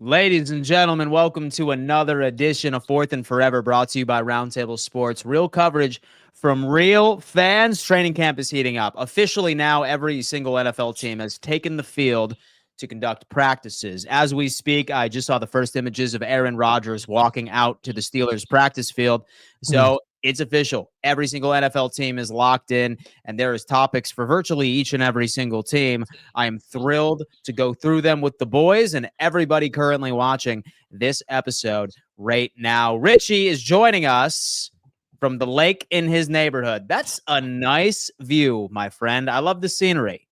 Ladies and gentlemen, welcome to another edition of Fourth and Forever, brought to you by Roundtable Sports. Real coverage from real fans. Training camp is heating up. Officially now, every single NFL team has taken the field to conduct practices. As we speak, I just saw the first images of Aaron Rodgers walking out to the Steelers practice field. So it's official. Every single NFL team is locked in, and there is topics for virtually each and every single team. I am thrilled to go through them with the boys and everybody currently watching this episode right now. Richie is joining us from the lake in his neighborhood. That's a nice view, my friend. I love the scenery.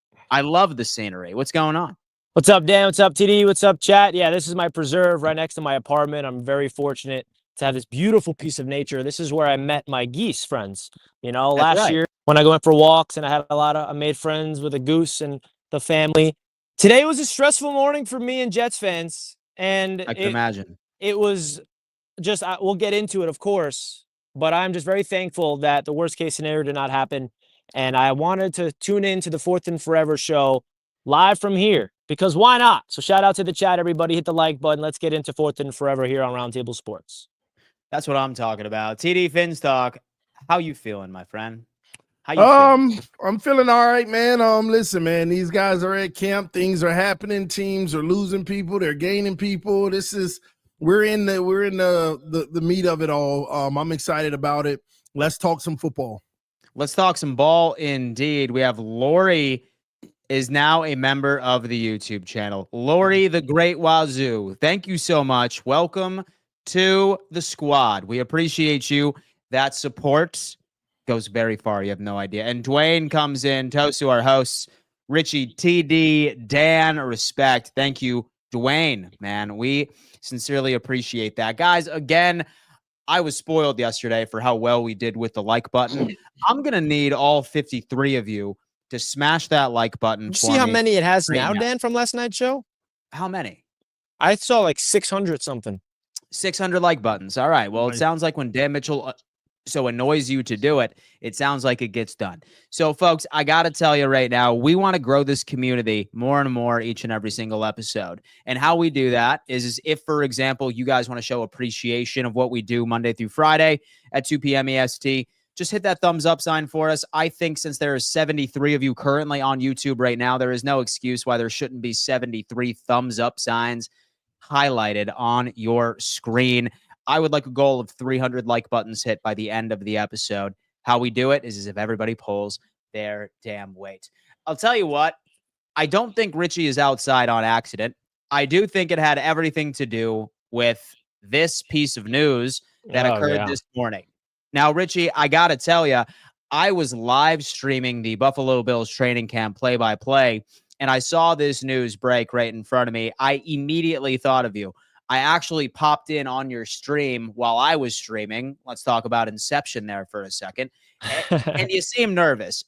What's going on? What's up, Dan? What's up, TD? What's up, chat? Yeah, this is my preserve right next to my apartment. I'm very fortunate to have this beautiful piece of nature. This is where I met my geese friends. Last year when I went for walks and I made friends with a goose and the family. Today was a stressful morning for me and Jets fans. And I can imagine. It was just, we'll get into it, of course, but I'm just very thankful that the worst case scenario did not happen. And I wanted to tune in to the Fourth and Forever show live from here, because why not? So shout out to the chat, everybody. Hit the like button. Let's get into Fourth and Forever here on Roundtable Sports. That's what I'm talking about. TD Finstock, how you feeling, my friend? How you feeling? I'm feeling all right, man. Listen, man, these guys are at camp. Things are happening. Teams are losing people. They're gaining people. We're in the meat of it all. I'm excited about it. Let's talk some football. Let's talk some ball indeed. We have Lori is now a member of the YouTube channel. Lori the Great Wazoo. Thank you so much. Welcome to the squad. We appreciate you. That support goes very far. You have no idea. And Dwayne comes in. Toast to our hosts, Richie, TD, Dan, respect. Thank you, Dwayne, man. We sincerely appreciate that. Guys, again, I was spoiled yesterday for how well we did with the like button. I'm going to need all 53 of you to smash that like button. You see how many it has now, Dan, from last night's show? How many? I saw like 600 something. 600 like buttons. All right. Well, it sounds like when Dan Mitchell so annoys you to do it, it sounds like it gets done. So, folks, I got to tell you right now, we want to grow this community more and more each and every single episode. And how we do that is if, for example, you guys want to show appreciation of what we do Monday through Friday at 2 p.m. EST, just hit that thumbs up sign for us. I think since there are 73 of you currently on YouTube right now, there is no excuse why there shouldn't be 73 thumbs up signs highlighted on your screen. I would like a goal of 300 like buttons hit by the end of the episode. How we do it is as if everybody pulls their damn weight. I'll tell you what, I don't think Richie is outside on accident. I do think it had everything to do with this piece of news that occurred this morning. Now, Richie, I got to tell you, I was live streaming the Buffalo Bills training camp play-by-play, and I saw this news break right in front of me. I immediately thought of you. I actually popped in on your stream while I was streaming. Let's talk about Inception there for a second. And you seem nervous,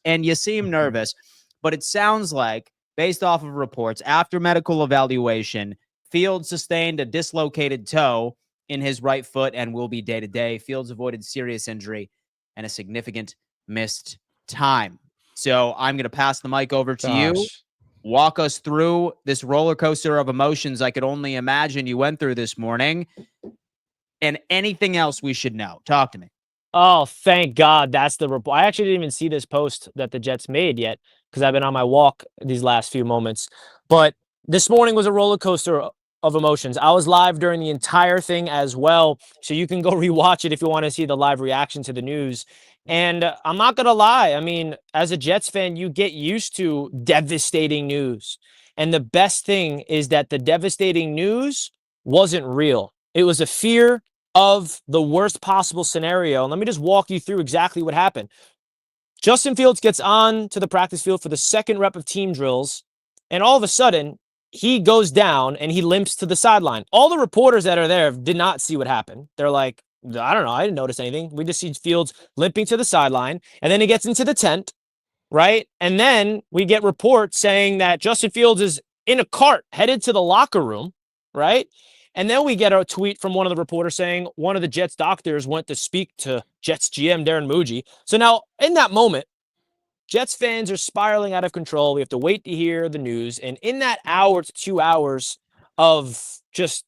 but it sounds like, based off of reports, after medical evaluation, Fields sustained a dislocated toe in his right foot and will be day-to-day. Fields avoided serious injury and a significant missed time. So I'm going to pass the mic over to you. Walk us through this roller coaster of emotions I could only imagine you went through this morning, and anything else we should know. Talk to me. Oh, thank God that's the report. I actually didn't even see this post that the Jets made yet because I've been on my walk these last few moments. But this morning was a roller coaster of emotions. I was live during the entire thing as well, so you can go rewatch it if you want to see the live reaction to the news. And I'm not going to lie. I mean, as a Jets fan, you get used to devastating news. And the best thing is that the devastating news wasn't real. It was a fear of the worst possible scenario. And let me just walk you through exactly what happened. Justin Fields gets on to the practice field for the second rep of team drills, and all of a sudden, he goes down and he limps to the sideline. All the reporters that are there did not see what happened. They're like, I don't know. I didn't notice anything. We just see Fields limping to the sideline, and then he gets into the tent, right? And then we get reports saying that Justin Fields is in a cart headed to the locker room, right? And then we get a tweet from one of the reporters saying one of the Jets doctors went to speak to Jets GM Darren Muji. So now in that moment, Jets fans are spiraling out of control. We have to wait to hear the news. And in that hour to 2 hours of just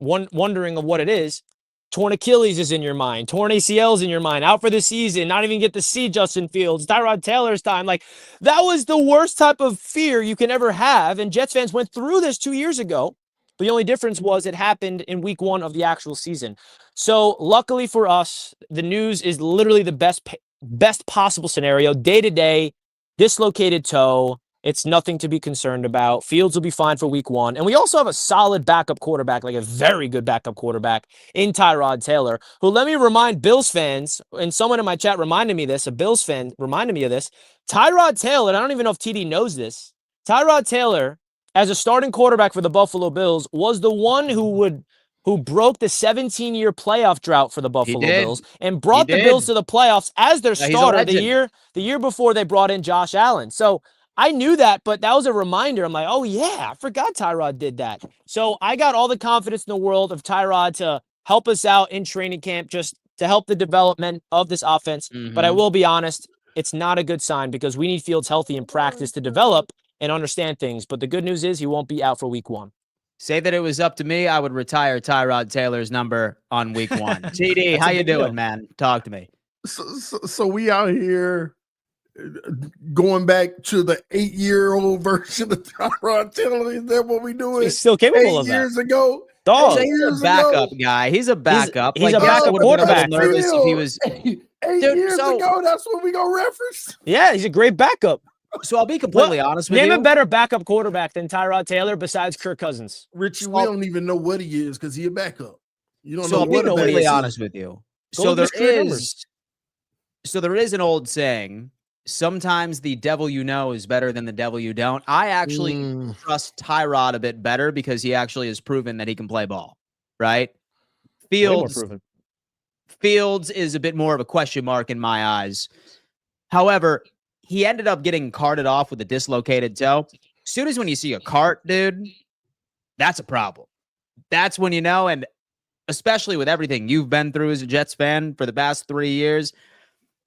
wondering of what it is, torn Achilles is in your mind, torn ACLs in your mind, out for the season, not even get to see Justin Fields, Tyrod Taylor's time. Like, that was the worst type of fear you can ever have. And Jets fans went through this 2 years ago. But the only difference was it happened in week 1 of the actual season. So luckily for us, the news is literally the best possible scenario. Day-to-day, dislocated toe. It's nothing to be concerned about. Fields will be fine for week 1. And we also have a solid backup quarterback, like a very good backup quarterback in Tyrod Taylor, who, let me remind Bills fans, and someone in my chat reminded me this, a Bills fan reminded me of this. Tyrod Taylor, and I don't even know if TD knows this, Tyrod Taylor, as a starting quarterback for the Buffalo Bills, was the one who broke the 17-year playoff drought for the Buffalo Bills and brought the Bills to the playoffs as their starter the year before they brought in Josh Allen. So I knew that, but that was a reminder. I'm like, oh, yeah, I forgot Tyrod did that. So I got all the confidence in the world of Tyrod to help us out in training camp, just to help the development of this offense. But I will be honest, it's not a good sign because we need Fields healthy in practice to develop and understand things. But the good news is he won't be out for week 1. Say that it was up to me, I would retire Tyrod Taylor's number on week 1. TD, how you doing, man? Talk to me. So we out here going back to the 8-year-old version of Tyrod Taylor. Is that what we doing? He's still capable of that. 8 years ago. Dog. He's a backup guy. He's a backup. He's a backup quarterback. Nervous if he was 8 years ago. That's what we gonna reference. Yeah, he's a great backup. So I'll be completely honest with you. Name a better backup quarterback than Tyrod Taylor besides Kirk Cousins. Richie, we don't even know what he is because he's a backup. You don't know I'll what be completely honest with you. So there is an old saying, sometimes the devil you know is better than the devil you don't. I actually trust Tyrod a bit better because he actually has proven that he can play ball, right? Fields is a bit more of a question mark in my eyes. However, he ended up getting carted off with a dislocated toe. As soon as when you see a cart, dude, that's a problem. That's when you know, and especially with everything you've been through as a Jets fan for the past 3 years,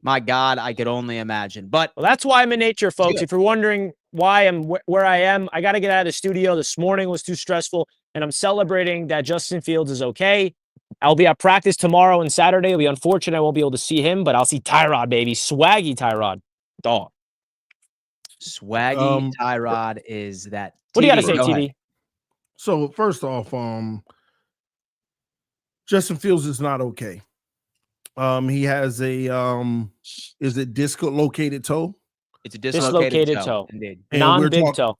my God, I could only imagine. But that's why I'm in nature, folks. If you're wondering why I'm where I am, I got to get out of the studio. This morning was too stressful, and I'm celebrating that Justin Fields is okay. I'll be at practice tomorrow and Saturday. It'll be unfortunate I won't be able to see him, but I'll see Tyrod, baby. Swaggy Tyrod. Dog. Swaggy Tyrod is that. What do you got to say, TD? So first off, Justin Fields is not okay. He has a is it dislocated toe? It's a dislocated toe. Indeed. Non-big toe.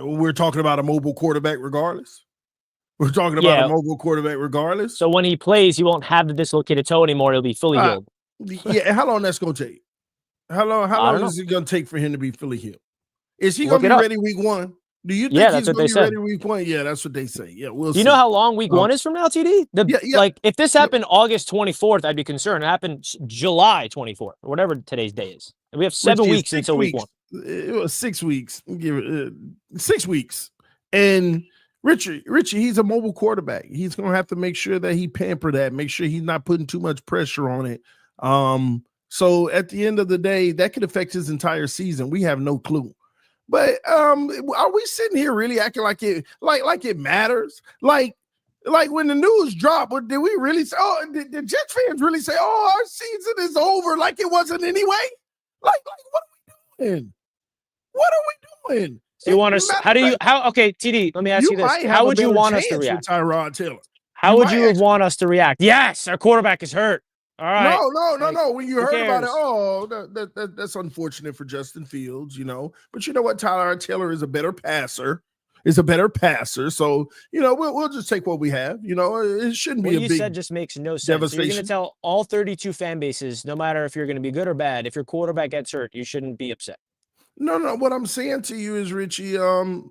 We're talking about a mobile quarterback regardless. We're talking about a mobile quarterback regardless. So when he plays, he won't have the dislocated toe anymore. He'll be fully healed. Yeah, how long that's gonna take? How long is it gonna take for him to be fully healed? Is he gonna be ready week 1? Do you think he's gonna be ready week 1? Yeah, that's what they say. Yeah, we'll see. You know how long week 1 is from now, TD? Like, if this happened August 24th, I'd be concerned. It happened July 24th, or whatever today's day is. We have 7 weeks until week 1. It was 6 weeks. Give it 6 weeks. And Richie, he's a mobile quarterback. He's gonna have to make sure that he pamper that, make sure he's not putting too much pressure on it. So at the end of the day, that could affect his entire season. We have no clue. But are we sitting here really acting like it matters? Like when the news dropped, did we really say, did Jets fans really say, our season is over like it wasn't anyway? Like what are we doing? What are we doing? So you want us? Okay, TD, let me ask you this. How would you want us to react? Tyrod Taylor. How would you want us to react? Yes, our quarterback is hurt. All right. No. When you heard about it, that's unfortunate for Justin Fields, But you know what? Tyrod Taylor is a better passer. So, we'll just take what we have. It shouldn't be a big What you said just makes no sense. So you're going to tell all 32 fan bases, no matter if you're going to be good or bad, if your quarterback gets hurt, you shouldn't be upset. No. What I'm saying to you is, Richie, does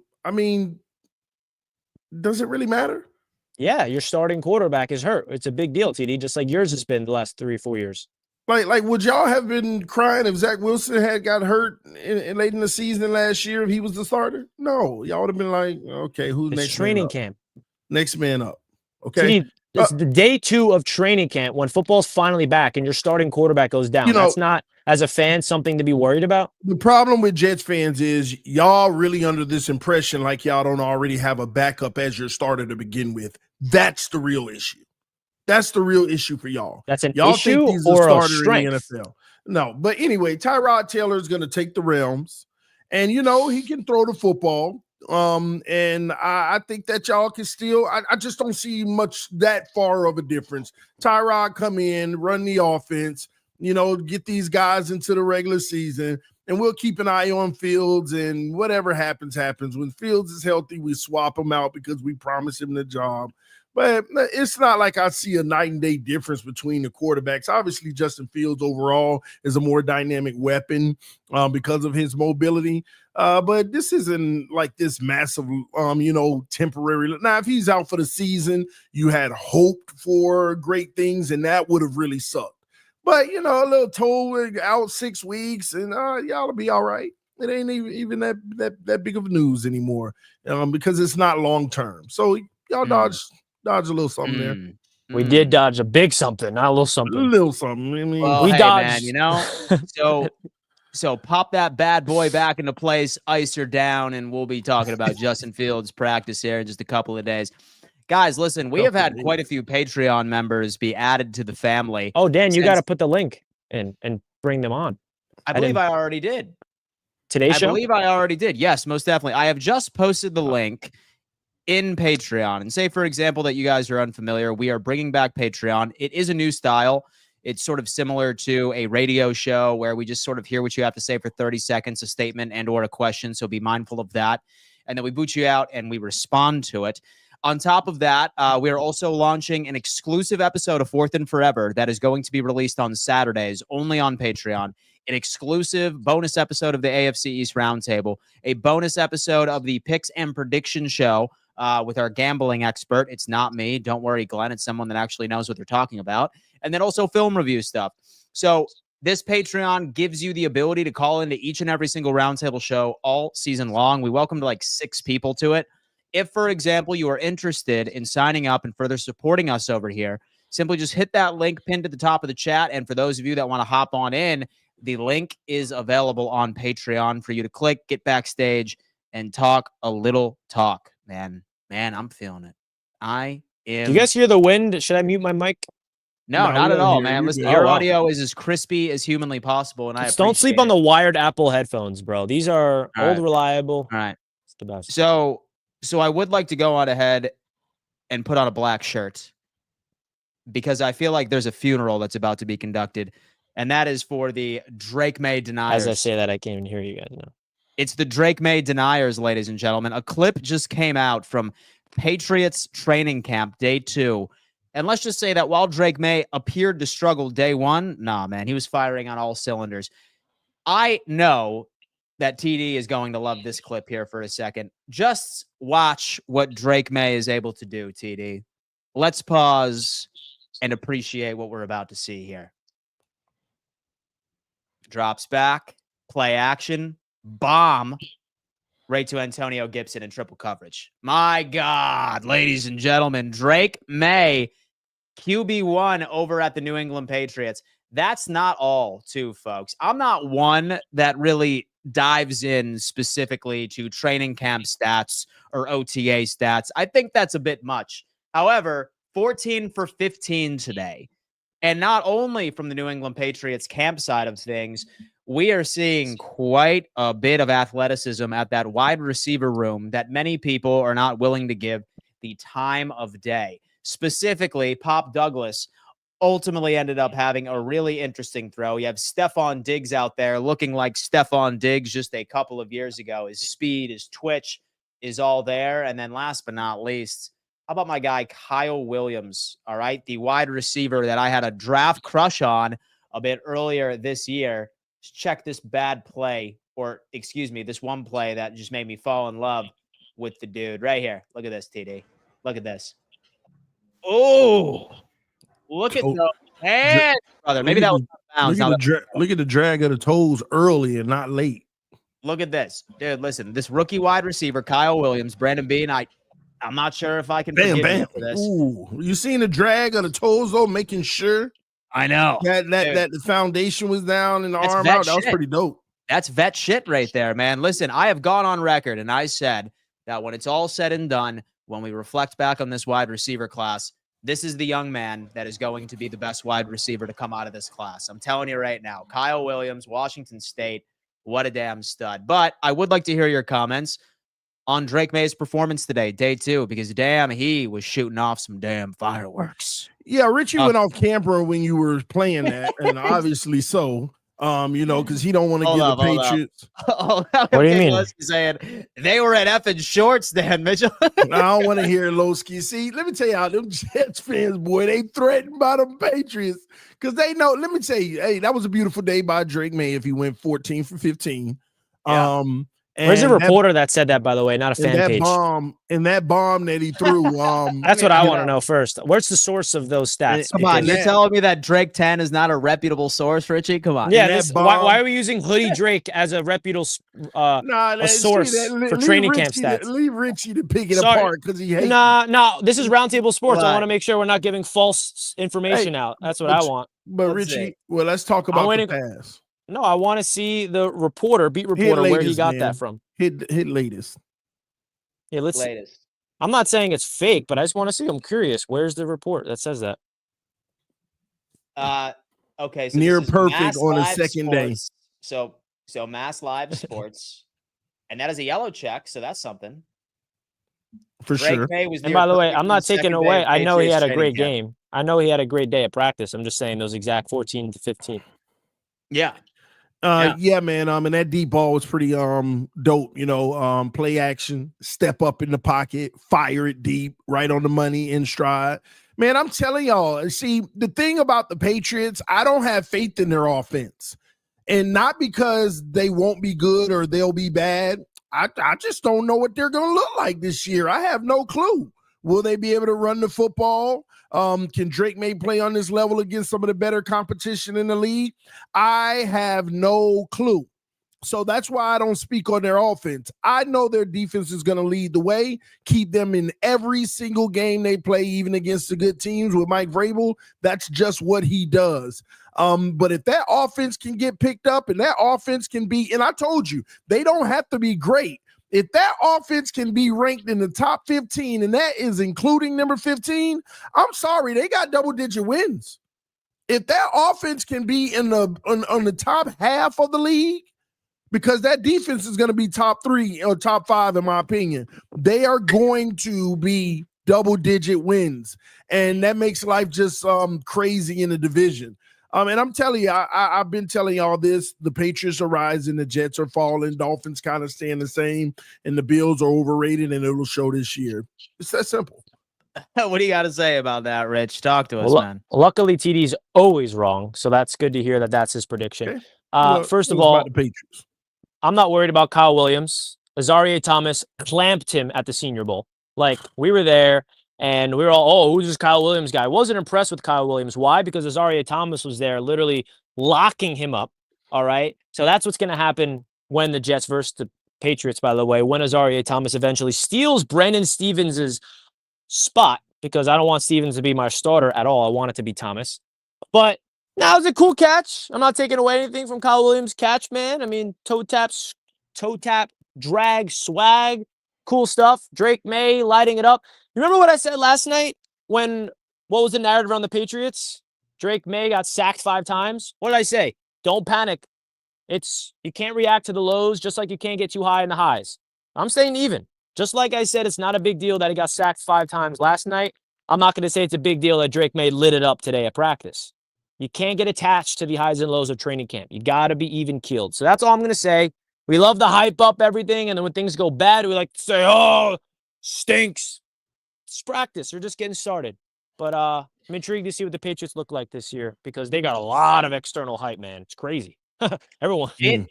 it really matter? Yeah, your starting quarterback is hurt. It's a big deal, TD, just like yours has been the last 3 or 4 years. Like, would y'all have been crying if Zach Wilson had got hurt late in the season last year if he was the starter? No, y'all would have been like, okay, who's next? Training camp. Next man up. Okay. TD, It's the day 2 of training camp when football's finally back and your starting quarterback goes down. That's not, as a fan, something to be worried about. The problem with Jets fans is y'all really under this impression like y'all don't already have a backup as your starter to begin with. That's the real issue. That's the real issue for y'all. That's an y'all issue think he's or a a starter strength? in the NFL. No, but anyway, Tyrod Taylor is going to take the realms, and he can throw the football. And I think that y'all can still. I just don't see much that far of a difference. Tyrod come in, run the offense. Get these guys into the regular season, and we'll keep an eye on Fields, and whatever happens, happens. When Fields is healthy, we swap him out because we promise him the job. But it's not like I see a night and day difference between the quarterbacks. Obviously, Justin Fields overall is a more dynamic weapon because of his mobility. But this isn't like this massive, temporary. Now, if he's out for the season, you had hoped for great things, and that would have really sucked. But, a little toe out 6 weeks, and y'all will be all right. It ain't even that big of news anymore because it's not long term. So y'all dodge a little something there. We did dodge a big something, not a little something. A little something. I mean, well, we hey, dodged. Man, so pop that bad boy back into place, ice her down, and we'll be talking about Justin Fields' practice here in just a couple of days. Guys, listen, we have had quite a few Patreon members be added to the family. Oh, Dan, you got to put the link in and bring them on. I believe I already did. Today's show? I believe I already did. Yes, most definitely. I have just posted the link in Patreon. And say, for example, that you guys are unfamiliar, we are bringing back Patreon. It is a new style. It's sort of similar to a radio show where we just sort of hear what you have to say for 30 seconds, a statement and or a question. So be mindful of that. And then we boot you out and we respond to it. On top of that, we are also launching an exclusive episode of Fourth and Forever that is going to be released on Saturdays, only on Patreon. An exclusive bonus episode of the AFC East Roundtable, a bonus episode of the Picks and Prediction Show with our gambling expert. It's not me. Don't worry, Glenn. It's someone that actually knows what they're talking about. And then also film review stuff. So this Patreon gives you the ability to call into each and every single Roundtable show all season long. We welcomed like 6 people to it. If, for example, you are interested in signing up and further supporting us over here, simply just hit that link pinned at the top of the chat. And for those of you that want to hop on in, the link is available on Patreon for you to click, get backstage, and talk a little talk. Man, I'm feeling it. I am. Do you guys hear the wind? Should I mute my mic? No, not at all, man. Listen, your audio is as crispy as humanly possible, and don't sleep on the wired Apple headphones, bro. These are old, reliable. All right. It's the best. So I would like to go on ahead and put on a black shirt because I feel like there's a funeral that's about to be conducted, and that is for the Drake Maye deniers. As I say that, I can't even hear you guys now. It's the Drake Maye deniers, ladies and gentlemen. A clip just came out from Patriots training camp, day 2. And let's just say that while Drake Maye appeared to struggle day 1, nah, man, he was firing on all cylinders. I know that TD is going to love this clip here for a second. Just watch what Drake Maye is able to do, TD. Let's pause and appreciate what we're about to see here. Drops back, play action, bomb, right to Antonio Gibson in triple coverage. My God, ladies and gentlemen, Drake Maye, QB1 over at the New England Patriots. That's not all, too, folks. I'm not one that really dives in specifically to training camp stats or OTA stats. I think that's a bit much. However, 14 for 15 today. And not only from the New England Patriots camp side of things, we are seeing quite a bit of athleticism at that wide receiver room that many people are not willing to give the time of day. Specifically, Pop Douglas ultimately ended up having a really interesting throw. You have Stephon Diggs out there looking like Stephon Diggs just a couple of years ago. His speed, his twitch is all there. And then last but not least, how about my guy Kyle Williams, all right? The wide receiver that I had a draft crush on a bit earlier this year. Just check this bad play, or excuse me, this one play that just made me fall in love with the dude right here. Look at this, TD. Look at this. Oh, look at those hands, brother. Maybe that was bounds. Look at the drag of the toes early and not late. Look at this, dude. Listen, this rookie wide receiver, Kyle Williams, Brandon Bean. I'm not sure if I can Bam, forgive bam. you for this. Ooh, you seen the drag of the toes though, making sure I know that the foundation was down and the That's arm vet out. That was shit. pretty dope. That's vet shit right there, man. Listen, I have gone on record and I said that when it's all said and done, when we reflect back on this wide receiver class, this is the young man that is going to be the best wide receiver to come out of this class. I'm telling you right now, Kyle Williams, Washington State, what a damn stud. But I would like to hear your comments on Drake Maye's performance today, day 2, because damn, he was shooting off some damn fireworks. Yeah, Richie went off camera when you were playing that, and obviously so. Because he don't want to give the Patriots. What do you mean? Saying they were at effing shorts, Dan Mitchell. I don't want to hear Lowski. See, let me tell you how them Jets fans, boy, they threatened by the Patriots because they know. Let me tell you, hey, that was a beautiful day by Drake Maye if he went 14 for 15. Yeah. Where's the reporter that said that, by the way, not a fan page? That bomb that he threw. That's what I want to know first. Where's the source of those stats? Come on, you're telling me that Drake 10 is not a reputable source, Richie? Come on. Yeah, why are we using Hoodie Drake as a reputable source for training camp stats? Leave Richie to pick it apart because he hates No, this is Roundtable Sports. I want to make sure we're not giving false information out. That's what I want. But Richie, let's talk about the pass. No, I want to see the beat reporter, where he got that from. Hit latest. Yeah, latest. I'm not saying it's fake, but I just want to see. I'm curious. Where's the report that says that? Okay. So near perfect on a second day. So Mass Live Sports, and that is a yellow check. So that's something. For sure. And by the way, I'm not taking away. I know he had a great game. I know he had a great day at practice. I'm just saying those exact 14 to 15. Yeah. Yeah, man. And that deep ball was pretty dope, play action, step up in the pocket, fire it deep, right on the money, in stride. Man, I'm telling y'all, see, the thing about the Patriots, I don't have faith in their offense. And not because they won't be good or they'll be bad. I just don't know what they're going to look like this year. I have no clue. Will they be able to run the football? Can Drake Maye play on this level against some of the better competition in the league? I have no clue. So that's why I don't speak on their offense. I know their defense is going to lead the way, keep them in every single game they play, even against the good teams with Mike Vrabel. That's just what he does. But if that offense can get picked up and that offense can be, and I told you, they don't have to be great. If that offense can be ranked in the top 15, and that is including number 15, I'm sorry, they got double-digit wins. If that offense can be in the on the top half of the league, because that defense is going to be top 3 or top 5, in my opinion, they are going to be double-digit wins, and that makes life just crazy in the division. And I'm telling you, I've been telling y'all this. The Patriots are rising, the Jets are falling, Dolphins kind of staying the same, and the Bills are overrated, and it will show this year. It's that simple. What do you got to say about that, Rich? Talk to us, man. Luckily, TD's always wrong, so that's good to hear that that's his prediction. Okay. First of all, the Patriots. I'm not worried about Kyle Williams. Azareye'h Thomas clamped him at the Senior Bowl. Like, we were there. And we were all, who's this Kyle Williams guy? I wasn't impressed with Kyle Williams. Why? Because Azareye'h Thomas was there literally locking him up. All right. So that's what's going to happen when the Jets versus the Patriots, by the way, when Azareye'h Thomas eventually steals Brendan Stevens' spot, because I don't want Stevens to be my starter at all. I want it to be Thomas. But now it was a cool catch. I'm not taking away anything from Kyle Williams' catch, man. I mean, toe tap, drag, swag, cool stuff. Drake Maye lighting it up. Remember what I said last night what was the narrative around the Patriots? Drake Maye got sacked 5 times. What did I say? Don't panic. You can't react to the lows just like you can't get too high in the highs. I'm staying even. Just like I said, it's not a big deal that he got sacked 5 times last night. I'm not going to say it's a big deal that Drake Maye lit it up today at practice. You can't get attached to the highs and lows of training camp. You got to be even keeled. So that's all I'm going to say. We love to hype up everything, and then when things go bad, we like to say, oh, stinks. It's practice. They're just getting started. But I'm intrigued to see what the Patriots look like this year, because they got a lot of external hype, man. It's crazy. Everyone. It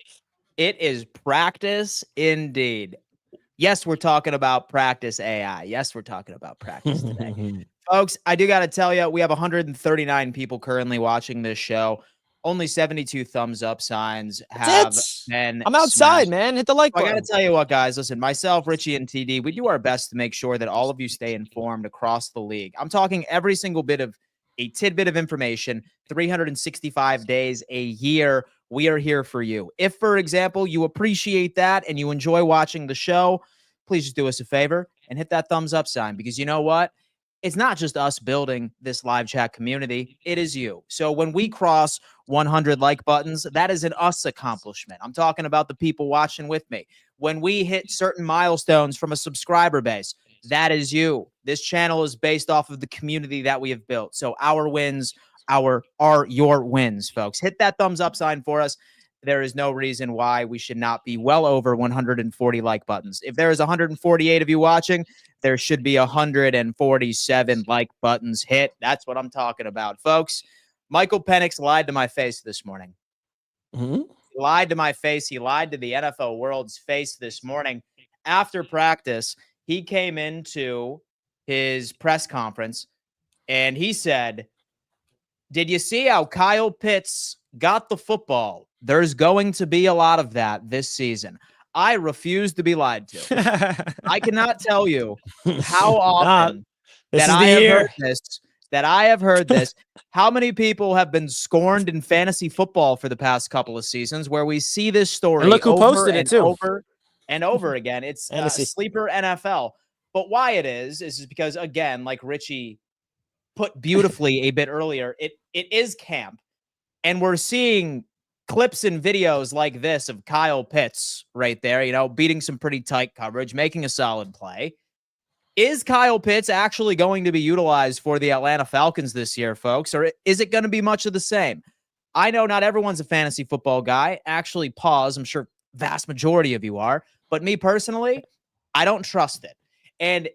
is practice indeed. Yes, we're talking about practice AI. Yes, we're talking about practice today. Folks, I do got to tell you, we have 139 people currently watching this show. Only 72 thumbs up signs have been I'm outside, smashed. man. Hit the like button. I got to tell you what, guys. Listen, myself, Richie, and TD, we do our best to make sure that all of you stay informed across the league. I'm talking every single bit of a tidbit of information, 365 days a year. We are here for you. If, for example, you appreciate that and you enjoy watching the show, please just do us a favor and hit that thumbs up sign, because you know what? It's not just us building this live chat community. It is you. So when we cross 100 like buttons, that is an us accomplishment. I'm talking about the people watching with me. When we hit certain milestones from a subscriber base, that is you. This channel is based off of the community that we have built. So our wins are your wins, folks. Hit that thumbs up sign for us. There is no reason why we should not be well over 140 like buttons. If there is 148 of you watching, there should be 147 like buttons hit. That's what I'm talking about, folks. Michael Penix lied to my face this morning. Mm-hmm. He lied to my face. He lied to the NFL world's face this morning. After practice, he came into his press conference and he said, "Did you see how Kyle Pitts got the football? There's going to be a lot of that this season." I refuse to be lied to. I cannot tell you how often that I have heard this, how many people have been scorned in fantasy football for the past couple of seasons where we see this story and look who posted it too. over and over again. It's sleeper NFL. But why it is because, again, like Richie put beautifully a bit earlier, it is camp. And we're seeing clips and videos like this of Kyle Pitts right there, beating some pretty tight coverage, making a solid play. Is Kyle Pitts actually going to be utilized for the Atlanta Falcons this year, folks? Or is it going to be much of the same? I know not everyone's a fantasy football guy. Actually, pause. I'm sure vast majority of you are. But me personally, I don't trust it. And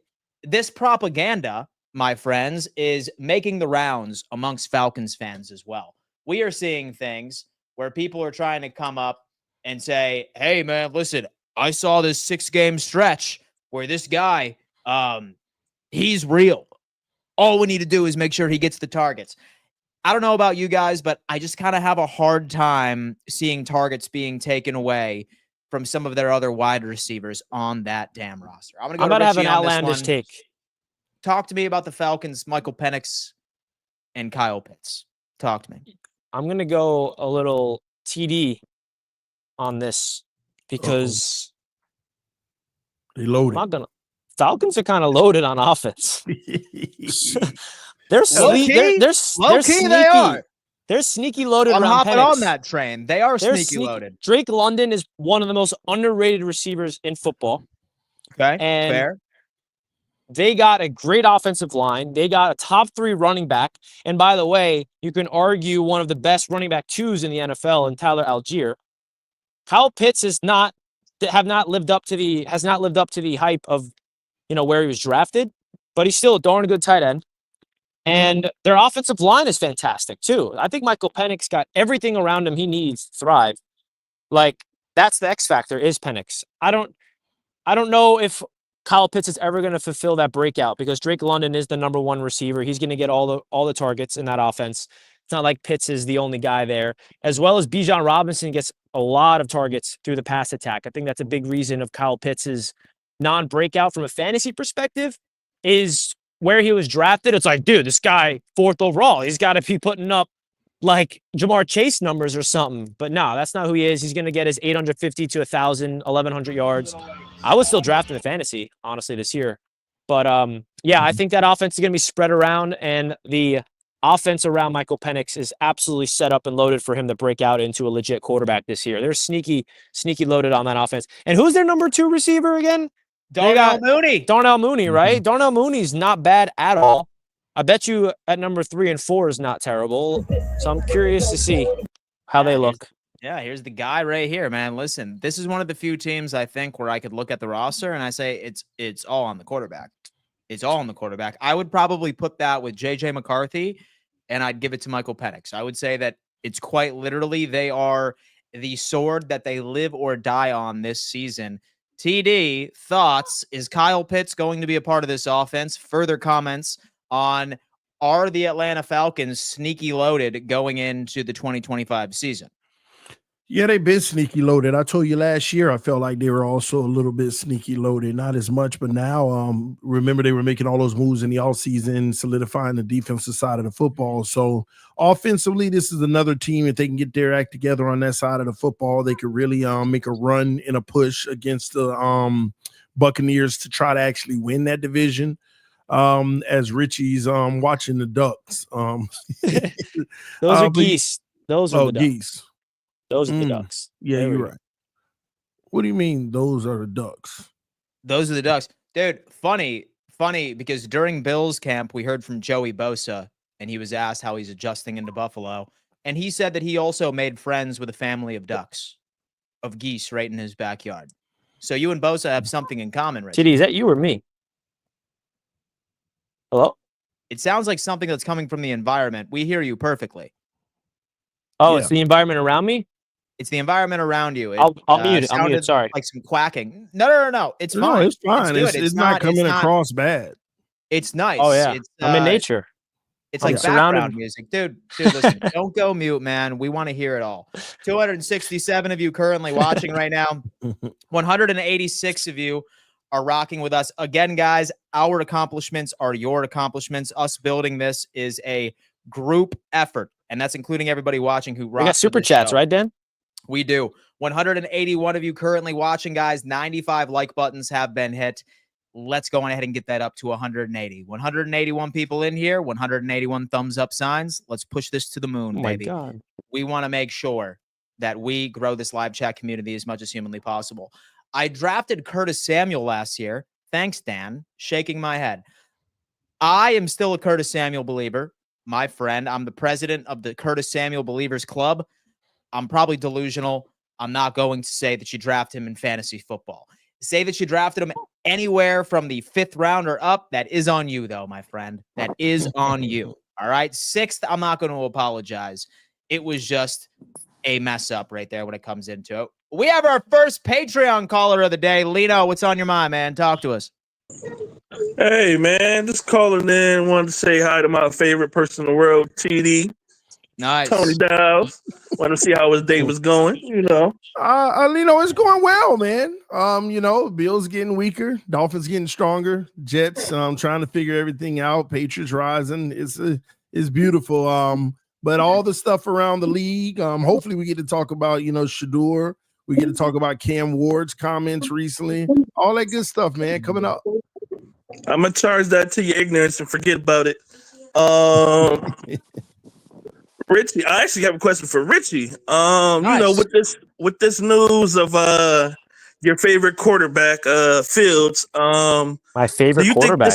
this propaganda, my friends, is making the rounds amongst Falcons fans as well. We are seeing things where people are trying to come up and say, "Hey, man, listen, I saw this 6-game stretch where this guy, he's real. All we need to do is make sure he gets the targets." I don't know about you guys, but I just kind of have a hard time seeing targets being taken away from some of their other wide receivers on that damn roster. I'm going to have an outlandish take. Talk to me about the Falcons, Michael Penix, and Kyle Pitts. Talk to me. I'm going to go a little TD on this because Falcons are kind of loaded on offense. They're sneaky. They are. They're sneaky loaded. I'm hopping Penix. on that train. They are sneaky loaded. Drake London is one of the most underrated receivers in football. Okay, and fair. They got a great offensive line. They got a top 3 running back. And by the way, you can argue one of the best running back 2s in the NFL in Tyler Algier. Kyle Pitts has not lived up to the hype of, where he was drafted, but he's still a darn good tight end. And their offensive line is fantastic too. I think Michael Penix got everything around him he needs to thrive. Like, that's the X factor is Penix. I don't know if Kyle Pitts is ever going to fulfill that breakout because Drake London is the number 1 receiver. He's going to get all the targets in that offense. It's not like Pitts is the only guy there. As well as Bijan Robinson gets a lot of targets through the pass attack. I think that's a big reason of Kyle Pitts' non-breakout from a fantasy perspective is where he was drafted. It's like, dude, this guy 4th overall. He's got to be putting up like Jamar Chase numbers or something. But no, that's not who he is. He's going to get his 850 to 1,000, 1,100 yards. I would still draft him in fantasy, honestly, this year. But, I think that offense is going to be spread around, and the offense around Michael Penix is absolutely set up and loaded for him to break out into a legit quarterback this year. They're sneaky loaded on that offense. And who's their number 2 receiver again? Darnell Mooney, right? Mm-hmm. Darnell Mooney's not bad at all. I bet you at number 3 and 4 is not terrible. So I'm curious to see how they look. Here's the guy right here, man. Listen, this is one of the few teams I think where I could look at the roster and I say it's all on the quarterback. It's all on the quarterback. I would probably put that with J.J. McCarthy, and I'd give it to Michael Penix. I would say that it's quite literally they are the sword that they live or die on this season. TD, thoughts? Is Kyle Pitts going to be a part of this offense? Further comments on are the Atlanta Falcons sneaky loaded going into the 2025 season? Yeah, they've been sneaky loaded. I told you last year I felt like they were also a little bit sneaky loaded, not as much, but now remember they were making all those moves in the offseason, solidifying the defensive side of the football. So offensively, this is another team. If they can get their act together on that side of the football, they could really make a run and a push against the Buccaneers to try to actually win that division. As Richie's watching the Ducks. Those are geese. Those are the geese. Ducks. Those are the Ducks. Yeah, you're right. What do you mean those are the Ducks? Those are the Ducks. Dude, funny, because during Bills camp, we heard from Joey Bosa, and he was asked how he's adjusting into Buffalo. And he said that he also made friends with a family of ducks, of geese right in his backyard. So you and Bosa have something in common, right? TD, is that you or me? Hello? It sounds like something that's coming from the environment. We hear you perfectly. Oh, yeah. It's the environment around me? It's the environment around you. I'll mute it. I'll mute it. Sorry. Like some quacking. No. It's fine. No, it's fine. It's not coming across bad. It's nice. Oh, yeah. I'm in nature. It's like background music. Dude, listen, don't go mute, man. We want to hear it all. 267 of you currently watching right now. 186 of you are rocking with us. Again, guys, our accomplishments are your accomplishments. Us building this is a group effort, and that's including everybody watching who rocks. We got super chats, right, Dan? We do. 181 of you currently watching, guys. 95 like buttons have been hit. Let's go on ahead and get that up to 180. 181 people in here, 181 thumbs up signs. Let's push this to the moon, baby. My God. We want to make sure that we grow this live chat community as much as humanly possible. I drafted Curtis Samuel last year. Thanks, Dan. Shaking my head. I am still a Curtis Samuel believer, my friend. I'm the president of the Curtis Samuel Believers Club. I'm probably delusional. I'm not going to say that you draft him in fantasy football. Say that you drafted him anywhere from the 5th round or up. That is on you, though, my friend. That is on you. All right. 6th, I'm not going to apologize. It was just a mess up right there when it comes into it. We have our first Patreon caller of the day. Lino, what's on your mind, man? Talk to us. Hey, man. Just calling in. Wanted to say hi to my favorite person in the world, TD. Nice. Tony Dowd. Want to see how his day was going, Lino, it's going well, man. Bills getting weaker, Dolphins getting stronger, Jets trying to figure everything out, Patriots rising. It's beautiful. But all the stuff around the league, hopefully we get to talk about, Shador. We get to talk about Cam Ward's comments recently. All that good stuff, man, coming up. I'm going to charge that to your ignorance and forget about it. Richie, I actually have a question for Richie. Nice. With this news of your favorite quarterback, Fields. My favorite quarterback.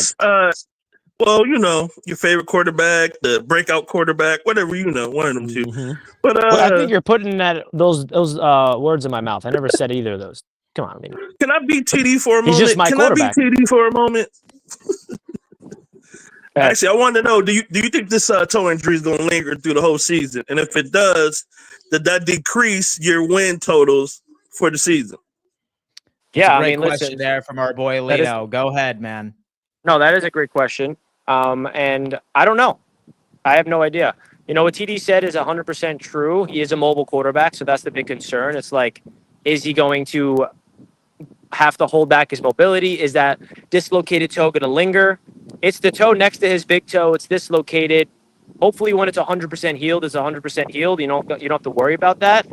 Your favorite quarterback, the breakout quarterback, whatever one of them two. Mm-hmm. But I think you're putting those words in my mouth. I never said either of those. Come on, man. Can I be TD for a moment? He's just my quarterback. Can I be TD for a moment? Actually, I wanted to know, do you think this toe injury is going to linger through the whole season? And if it does, did that decrease your win totals for the season? Yeah, great question there from our boy Lino. Go ahead, man. No, that is a great question. And I don't know. I have no idea. What TD said is 100% true. He is a mobile quarterback, so that's the big concern. It's like, is he going to have to hold back his mobility? Is that dislocated toe going to linger? It's the toe next to his big toe. It's dislocated. Hopefully, when it's 100% healed, it's 100% healed. You don't have to worry about that.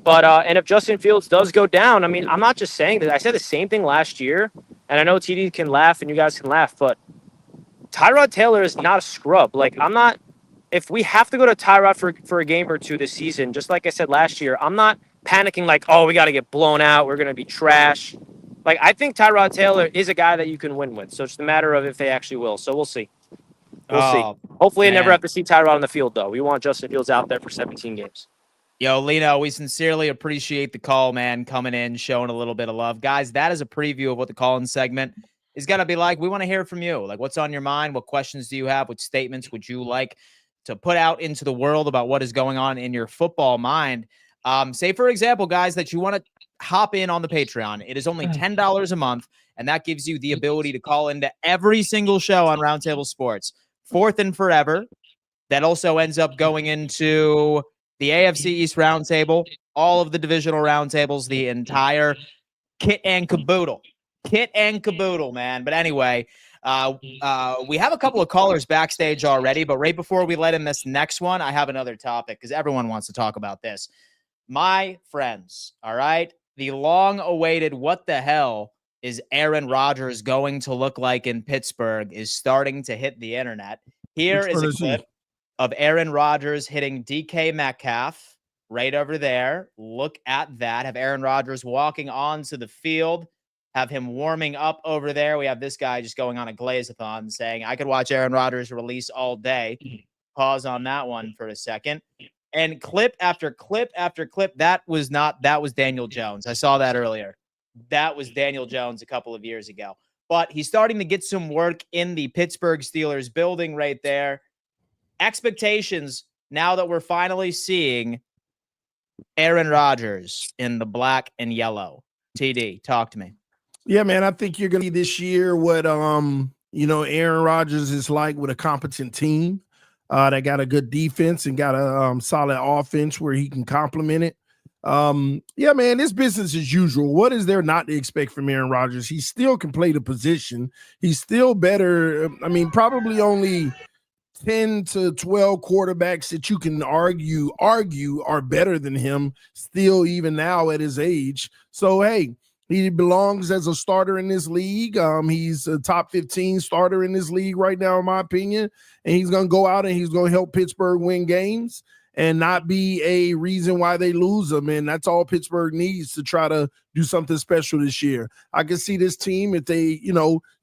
But and if Justin Fields does go down, I mean, I'm not just saying that. I said the same thing last year, and I know TD can laugh and you guys can laugh, but Tyrod Taylor is not a scrub. Like, I'm not. If we have to go to Tyrod for a game or two this season, just like I said last year, I'm not panicking like, oh, we got to get blown out. We're going to be trash. Like, I think Tyrod Taylor is a guy that you can win with. So it's just a matter of if they actually will. So we'll see. We'll see. Hopefully, I never have to see Tyrod on the field, though. We want Justin Fields out there for 17 games. Yo, Lino, we sincerely appreciate the call, man, coming in, showing a little bit of love. Guys, that is a preview of what the call-in segment is going to be like. We want to hear from you. Like, what's on your mind? What questions do you have? What statements would you like to put out into the world about what is going on in your football mind? Say, for example, guys, that you want to hop in on the Patreon. It is only $10 a month, and that gives you the ability to call into every single show on Roundtable Sports. fourth and forever. That also ends up going into the AFC East roundtable, all of the divisional roundtables, the entire kit and caboodle. Kit and caboodle, man. But anyway, we have a couple of callers backstage already, but right before we let in this next one, I have another topic because everyone wants to talk about this. My friends, all right, the long-awaited what the hell is Aaron Rodgers going to look like in Pittsburgh is starting to hit the internet. Here is a clip of Aaron Rodgers hitting DK Metcalf right over there. Look at that. Have Aaron Rodgers walking onto the field. Have him warming up over there. We have this guy just going on a glaze-a-thon saying, I could watch Aaron Rodgers release all day. Pause on that one for a second. And clip after clip after clip. That was Daniel Jones. I saw that earlier. That was Daniel Jones a couple of years ago. But he's starting to get some work in the Pittsburgh Steelers building right there. Expectations now that we're finally seeing Aaron Rodgers in the black and yellow. TD, talk to me. Yeah, man, I think you're going to see this year what, Aaron Rodgers is like with a competent team that got a good defense and got a solid offense where he can complement it. Yeah, man, it's business as usual. What is there not to expect from Aaron Rodgers? He still can play the position. He's still better. I mean, probably only 10 to 12 quarterbacks that you can argue are better than him still, even now at his age. So, hey, he belongs as a starter in this league. He's a top 15 starter in this league right now, in my opinion. And he's going to go out and he's going to help Pittsburgh win games and not be a reason why they lose them. And that's all Pittsburgh needs to try to do something special this year. I can see this team, if they,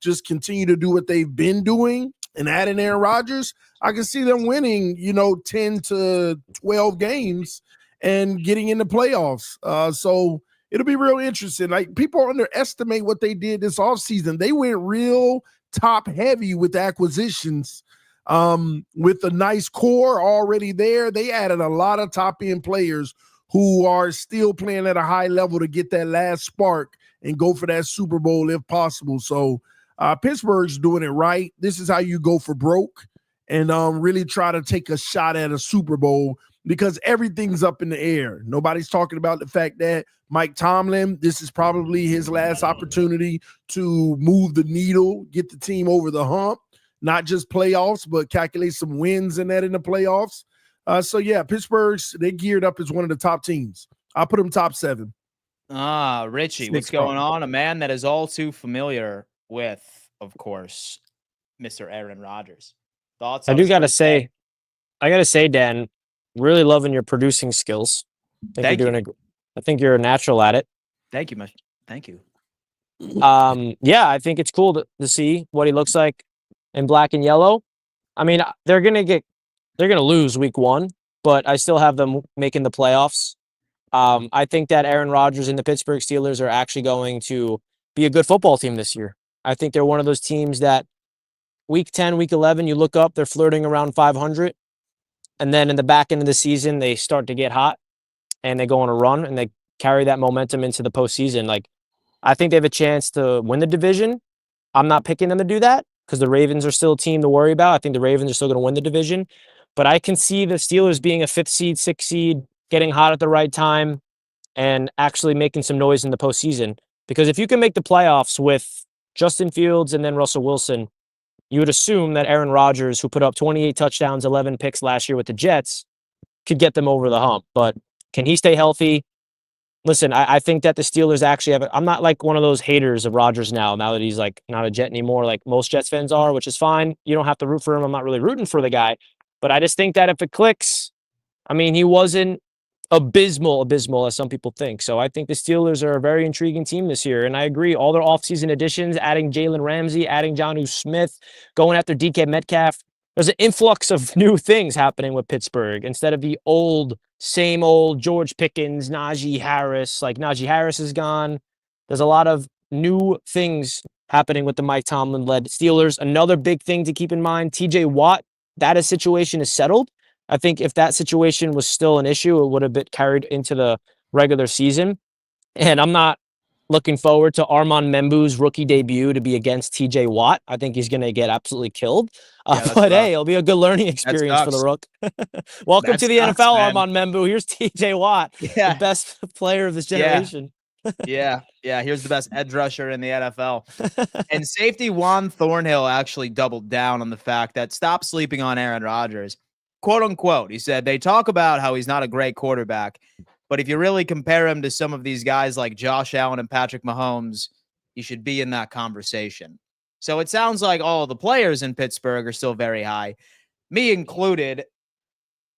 just continue to do what they've been doing and add in Aaron Rodgers, I can see them winning, 10 to 12 games and getting in the playoffs. So it'll be real interesting. Like, people underestimate what they did this offseason. They went real top heavy with acquisitions. With a nice core already there, they added a lot of top end players who are still playing at a high level to get that last spark and go for that Super Bowl if possible. So Pittsburgh's doing it right. This is how you go for broke and really try to take a shot at a Super Bowl, because everything's up in the air. Nobody's talking about the fact that Mike Tomlin, this is probably his last opportunity to move the needle, get the team over the hump. Not just playoffs, but calculate some wins in the playoffs. So, yeah, Pittsburgh's, they geared up as one of the top teams. I'll put them top 7. Richie, what's going on? A man that is all too familiar with, of course, Mr. Aaron Rodgers. Thoughts? I got to say, Dan, really loving your producing skills. I think you're a natural at it. Thank you, thank you. Yeah, I think it's cool to see what he looks like in black and yellow. I mean, they're gonna lose week 1, but I still have them making the playoffs. I think that Aaron Rodgers and the Pittsburgh Steelers are actually going to be a good football team this year. I think they're one of those teams that week 10, week 11, you look up, they're flirting around 500. And then in the back end of the season, they start to get hot and they go on a run and they carry that momentum into the postseason. Like, I think they have a chance to win the division. I'm not picking them to do that because the Ravens are still a team to worry about. I think the Ravens are still going to win the division. But I can see the Steelers being a 5th seed, 6th seed, getting hot at the right time, and actually making some noise in the postseason. Because if you can make the playoffs with Justin Fields and then Russell Wilson, you would assume that Aaron Rodgers, who put up 28 touchdowns, 11 picks last year with the Jets, could get them over the hump. But can he stay healthy? Listen, I think that the Steelers actually have I'm not like one of those haters of Rodgers now that he's like not a Jet anymore, like most Jets fans are, which is fine. You don't have to root for him. I'm not really rooting for the guy. But I just think that if it clicks, I mean, he wasn't abysmal as some people think. So I think the Steelers are a very intriguing team this year. And I agree, all their offseason additions, adding Jalen Ramsey, adding Jonnu Smith, going after DK Metcalf. There's an influx of new things happening with Pittsburgh instead of the same old George Pickens, Najee Harris. Like, Najee Harris is gone. There's a lot of new things happening with the Mike Tomlin-led Steelers. Another big thing to keep in mind, TJ Watt, that situation is settled. I think if that situation was still an issue, it would have been carried into the regular season. And I'm not looking forward to Armand Membu's rookie debut to be against TJ Watt. I think he's going to get absolutely killed. But hey, it'll be a good learning experience for the Rook. Welcome to the NFL, man. Armand Membu. Here's TJ Watt, the best player of this generation. Yeah. Here's the best edge rusher in the NFL. And safety Juan Thornhill actually doubled down on the fact that stop sleeping on Aaron Rodgers. Quote unquote. He said, they talk about how he's not a great quarterback, but if you really compare him to some of these guys like Josh Allen and Patrick Mahomes, he should be in that conversation. So it sounds like all the players in Pittsburgh are still very high, me included.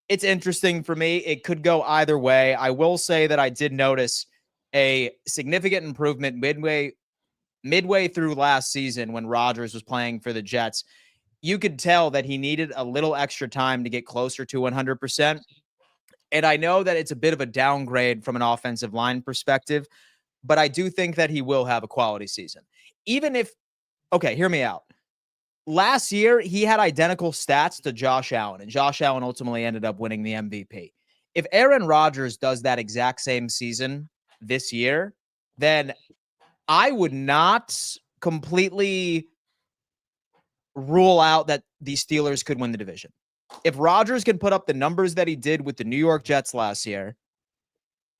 It's interesting for me. It could go either way. I will say that I did notice a significant improvement midway through last season when Rodgers was playing for the Jets. You could tell that he needed a little extra time to get closer to 100%. And I know that it's a bit of a downgrade from an offensive line perspective, but I do think that he will have a quality season. Even if, okay, hear me out. Last year, he had identical stats to Josh Allen, and Josh Allen ultimately ended up winning the MVP. If Aaron Rodgers does that exact same season this year, then I would not completely rule out that the Steelers could win the division. If Rodgers can put up the numbers that he did with the New York Jets last year,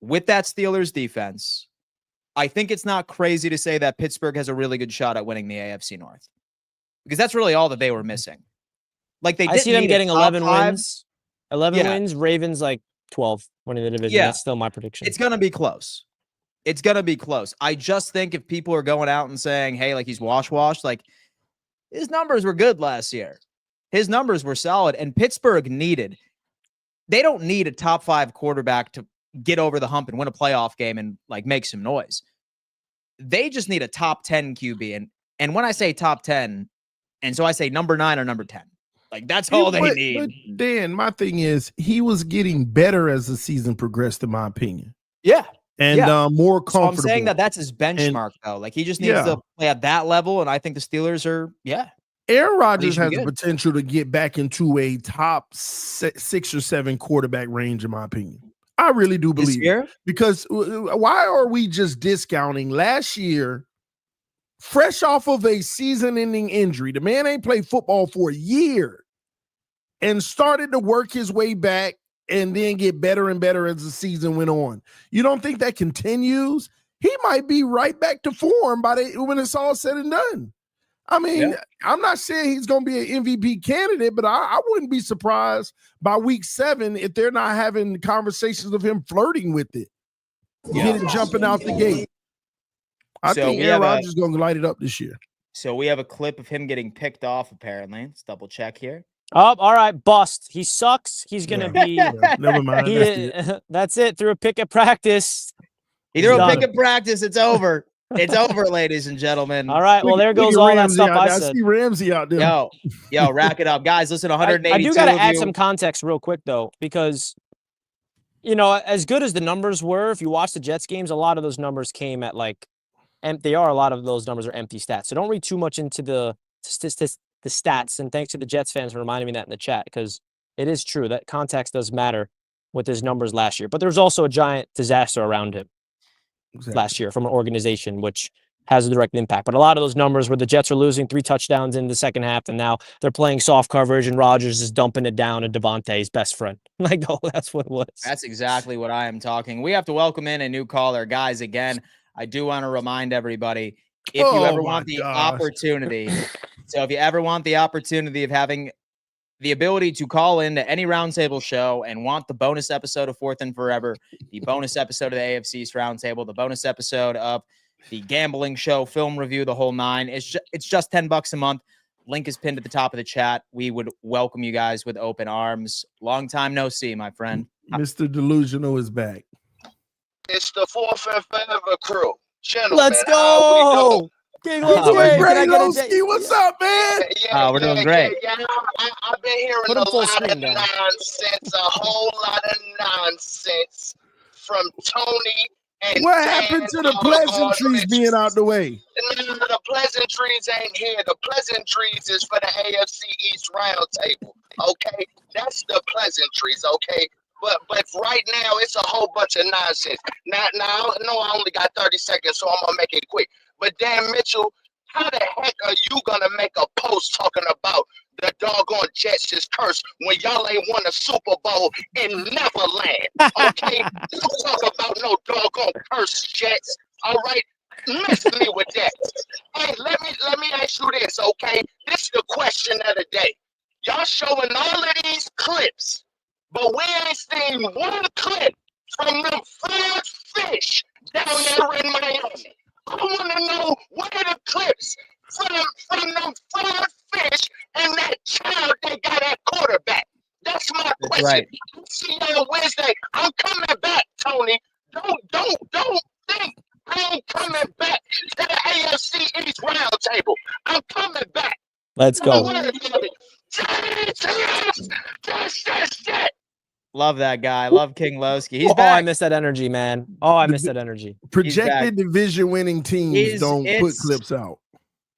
with that Steelers defense, I think it's not crazy to say that Pittsburgh has a really good shot at winning the AFC North. Because that's really all that they were missing. Like I see them getting 11 wins. 11 wins, Ravens like 12 winning the division. That's still my prediction. It's going to be close. It's going to be close. I just think if people are going out and saying, hey, like he's wash, like his numbers were good last year. His numbers were solid, and Pittsburgh they don't need a top 5 quarterback to get over the hump and win a playoff game and like make some noise. They just need a top 10 QB. And when I say top 10, and so I say number 9 or number 10, like that's all they need. But Dan, my thing is he was getting better as the season progressed, in my opinion. Yeah. And more comfortable. So I'm saying that that's his benchmark, though. Like he just needs to play at that level, and I think the Steelers are, Aaron Rodgers has the potential to get back into a top 6 or 7 quarterback range, in my opinion. I really do believe it. Because why are we just discounting last year, fresh off of a season-ending injury? The man ain't played football for a year and started to work his way back and then get better and better as the season went on. You don't think that continues? He might be right back to form when it's all said and done. I mean, I'm not saying he's going to be an MVP candidate, but I wouldn't be surprised by week 7 if they're not having conversations of him flirting with it. Jumping out the gate. I think Aaron Rodgers is going to light it up this year. So we have a clip of him getting picked off, apparently. Let's double check here. Oh, all right. Bust. He sucks. He's going to be. Never mind. That's it. Threw a pick at practice. He threw a pick at practice. It's over. It's over, ladies and gentlemen. All right. Well, there goes all that stuff I said. I see Ramsey out there. Yo, rack it up. Guys, listen, 182 I do got to add some context real quick, though, because, as good as the numbers were, if you watch the Jets games, a lot of those numbers came at a lot of those numbers are empty stats. So don't read too much into the stats. And thanks to the Jets fans for reminding me that in the chat, because it is true that context does matter with his numbers last year. But there was also a giant disaster around him last year from an organization, which has a direct impact. But a lot of those numbers where the Jets are losing 3 touchdowns in the second half, and now they're playing soft coverage, and Rodgers is dumping it down to Devontae's best friend. That's what it was. That's exactly what I am talking. We have to welcome in a new caller. Guys, again, I do want to remind everybody, if you ever want the opportunity, if you ever want the opportunity of having the ability to call in to any Roundtable show and want the bonus episode of 4th and Forever, the bonus episode of the AFC East Roundtable, the bonus episode of the gambling show, film review, the whole 9, it's just $10 a month. Link is pinned at the top of the chat. We would welcome you guys with open arms. Long time no see, my friend. Mr. Delusional is back. It's the 4th and Forever crew. Gentlemen, let's go. What's up, man? We're doing great. I've been hearing a whole lot of nonsense from Tony. And what happened to the pleasantries being out the way? The pleasantries ain't here. The pleasantries is for the AFC East Roundtable. Okay, that's the pleasantries. Okay, But right now it's a whole bunch of nonsense. Now no, I only got 30 seconds, so I'm gonna make it quick. But Dan Mitchell, how the heck are you gonna make a post talking about the doggone Jets is cursed when y'all ain't won a Super Bowl in Neverland? Okay, don't talk about no doggone cursed Jets. All right, miss me with that. Hey, let me ask you this, okay? This is the question of the day. Y'all showing all of these clips, but we ain't seen one clip from them fried fish down there in Miami. I want to know what are the clips from them fried fish and that child they got at quarterback. That's my question. Right. See you on Wednesday. I'm coming back, Tony. Don't think I ain't coming back to the AFC East Roundtable. I'm coming back. Let's go. Love that guy. Love King Lowski. He's Oh, back. I miss that energy, man. Oh, I miss that energy. Projected division winning teams don't put it's- clips out.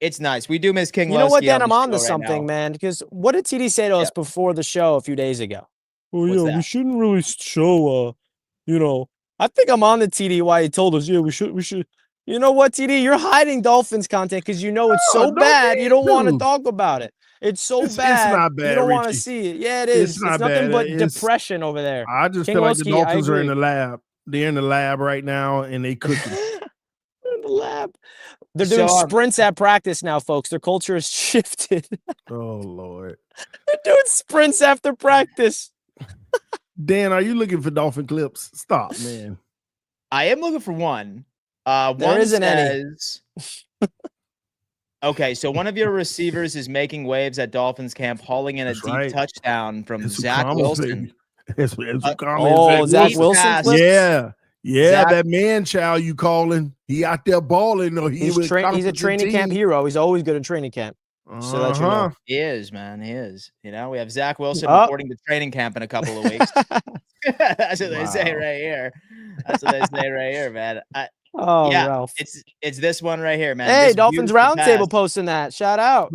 It's nice. We do miss King Lowski. You know what, Dan? I'm the on to show right something, now. man. Because what did TD say to us before the show a few days ago? Oh, What's we that? shouldn't really show, I think I'm on the TD why he told us, we should. You know what, TD? You're hiding Dolphins content because you know it's so No bad need you don't want to to. talk about it. It's so It's bad, not bad, you don't want to Richie. see it. Yeah, it is. It's It's, not nothing bad. but It's- depression over there. I just King feel like the Lowski, I Dolphins are in agree. the lab. They're in the lab right now, and they cooking. In the lab. They're doing sprints at practice now, folks. Their culture has shifted. Oh Lord, They're doing sprints after practice. Dan, are you looking for Dolphin clips? Stop, man. I am looking for one. There One isn't any. says, okay, so one of your receivers is making waves at Dolphins camp, hauling in a That's deep right. touchdown from That's what Zach Carmel Wilson. said. That's what Carmel Oh, said. Zach Wilson Pass. clips? Yeah, Zach- that man child you calling? He out there balling, or He's a training camp hero. He's always good at training camp. So that you know. He is, man. He is. You know, we have Zach Wilson Oh. reporting to training camp in a couple of weeks. That's what they say right here. That's what they say right here, man. Oh, yeah, Ralph. it's this one right here, man. Hey, This Dolphins beautiful Roundtable pass. posting that. Shout out.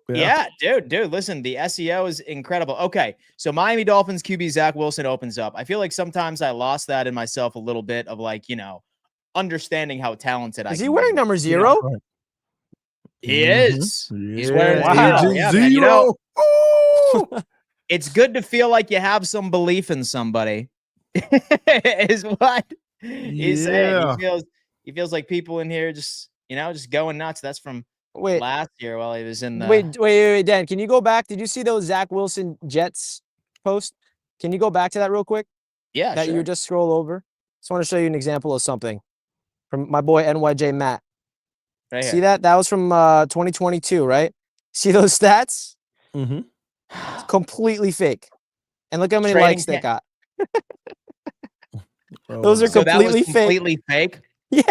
Yeah, dude, listen, the SEO is incredible. Okay, so Miami Dolphins QB Zach Wilson opens up. I feel like sometimes I lost that in myself a little bit of like, understanding how talented I Is can he wearing be. number 0? He is. He's wearing Wow. zero. Yeah, man, Zero. it's good to feel like you have some belief in somebody. Is what he's saying. He feels like people in here just going nuts. That's from last year while he was in the Wait, Dan, can you go back? Did you see those Zach Wilson Jets post? Can you go back to that real quick? Yeah, that sure. you just scroll over. Just want to show you an example of something from my boy NYJ Matt. Right here. See that? That was from 2022, right? See those stats? Mm-hmm. It's completely fake. And look how many likes they got. Those are completely fake. Yeah.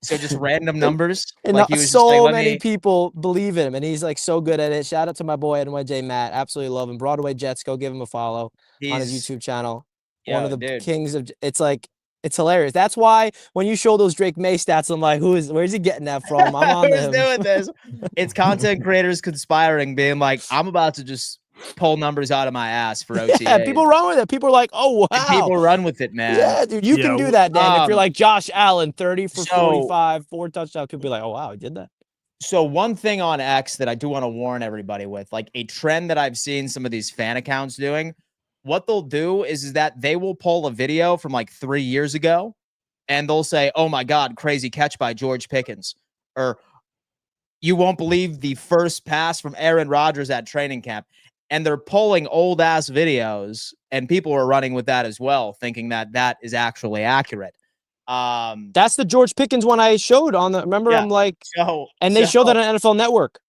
So just random numbers. And like he was so just like, many people believe in him, and he's like so good at it. Shout out to my boy NYJ Matt. Absolutely love him. Broadway Jets, go give him a follow on his YouTube channel. One of the kings of it's hilarious. That's why when you show those Drake May stats, I'm like, where's he getting that from? I'm on Who's doing this? It's content creators conspiring, being like, I'm about to just pull numbers out of my ass for OTA. Yeah, people run with it. People are like, oh, wow. And people run with it, man. Yeah, dude, you can do that, Dan. If you're like Josh Allen, 30 for 45, 4 touchdowns, could be like, oh, wow, he did that. So one thing on X that I do want to warn everybody with, like a trend that I've seen some of these fan accounts doing, what they'll do is that they will pull a video from like 3 years ago and they'll say, oh my God, crazy catch by George Pickens. Or you won't believe the first pass from Aaron Rodgers at training camp. And they're pulling old ass videos and people are running with that as well, thinking that that is actually accurate. That's the George Pickens one I showed on the, remember, I'm like, and they showed that on NFL Network.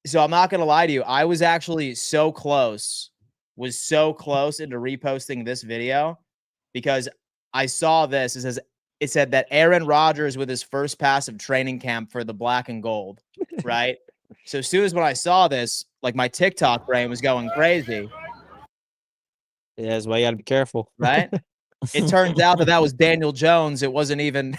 So I'm not going to lie to you. I was actually so close into reposting this video because I saw this. It said that Aaron Rodgers with his first pass of training camp for the black and gold, right? So as soon as when I saw this, like my TikTok brain was going crazy. Yeah, that's why you got to be careful. Right? It turns out that was Daniel Jones. It wasn't even.